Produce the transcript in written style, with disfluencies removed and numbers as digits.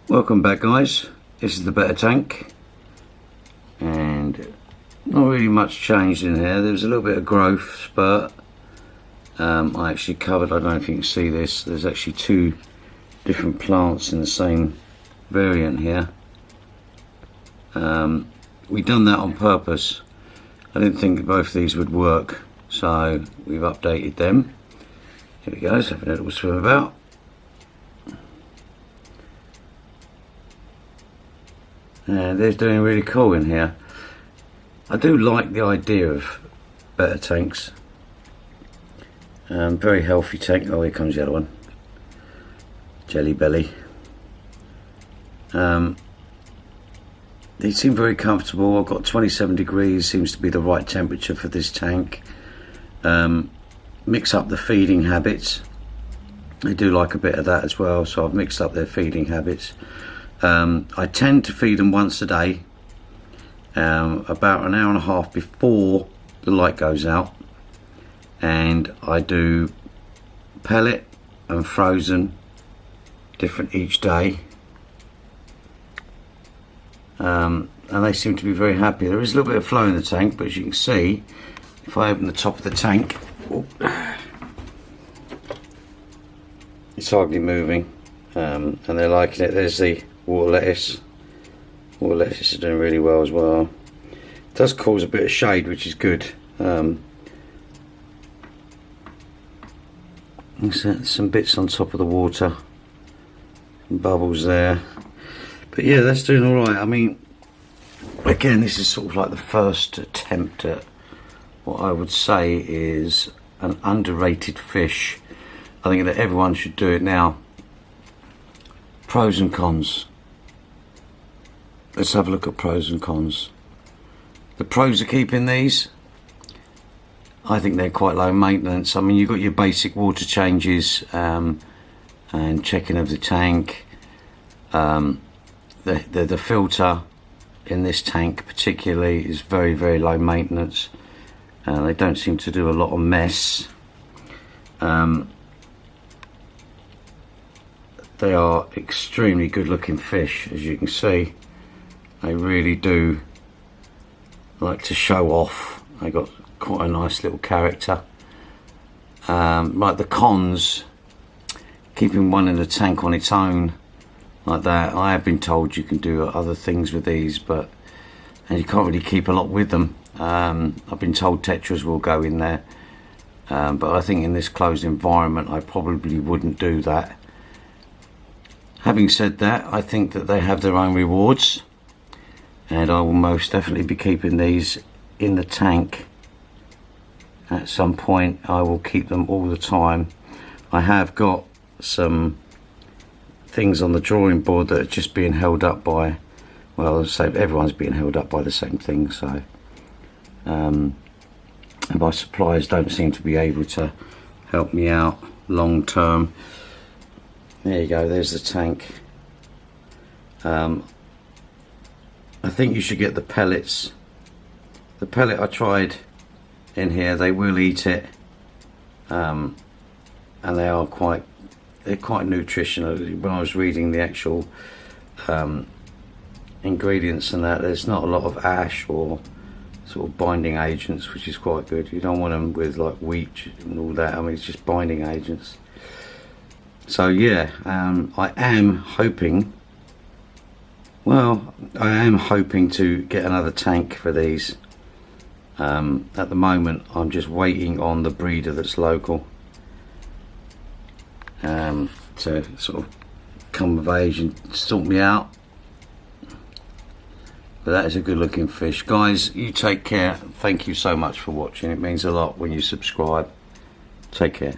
Welcome back, guys. This is the Betta tank, and not really much changed in here. There's a little bit of growth spurt. I actually covered, I don't know if you can see this, there's actually two different plants in the same variant here. We done that on purpose. I didn't think both of these would work, so we've updated them. Here we go, let's have a little swim about. And they're doing really cool in here. I do like the idea of Betta tanks. Very healthy tank. Oh, here comes the other one. Jelly belly. They seem very comfortable. I've got 27 degrees, seems to be the right temperature for this tank. Mix up the feeding habits. They do like a bit of that as well, so I've mixed up their feeding habits. I tend to feed them once a day, about an hour and a half before the light goes out, and I do pellet and frozen different each day, and they seem to be very happy. There is a little bit of flow in the tank, but as you can see, if I open the top of the tank, it's hardly moving, and they're liking it. There's the water lettuce. Water lettuce is doing really well as well. It does cause a bit of shade, which is good. Some bits on top of the water, some bubbles there, but yeah, that's doing all right. I mean, again, this is sort of like the first attempt at what I would say is an underrated fish. I think that everyone should do it now. Pros and cons. Let's have a look at pros and cons. The pros of keeping these, I think they're quite low maintenance. I mean, you've got your basic water changes and checking of the tank. The filter in this tank particularly is very, very low maintenance. They don't seem to do a lot of mess. They are extremely good looking fish, as you can see. They really do like to show off. They got quite a nice little character. Like the cons, keeping one in the tank on its own like that, I have been told you can do other things with these, but and you can't really keep a lot with them. I've been told tetras will go in there, but I think in this closed environment I probably wouldn't do that. Having said that, I think that they have their own rewards, and I will most definitely be keeping these in the tank. At some point I will keep them all the time. I have got some things on the drawing board that are just being held up by, well, so everyone's being held up by the same thing, so and my suppliers don't seem to be able to help me out long term. There you go, there's the tank. I think you should get the pellets. The pellet I tried in here, they will eat it, and they're quite nutritional. When I was reading the actual ingredients and that, there's not a lot of ash or sort of binding agents, which is quite good. You don't want them with like wheat and all that. I mean, it's just binding agents. So yeah, I am hoping to get another tank for these. At the moment I'm just waiting on the breeder that's local to sort of come of age and sort me out. But that is a good looking fish. Guys, you take care. Thank you so much for watching. It means a lot when you subscribe. Take care.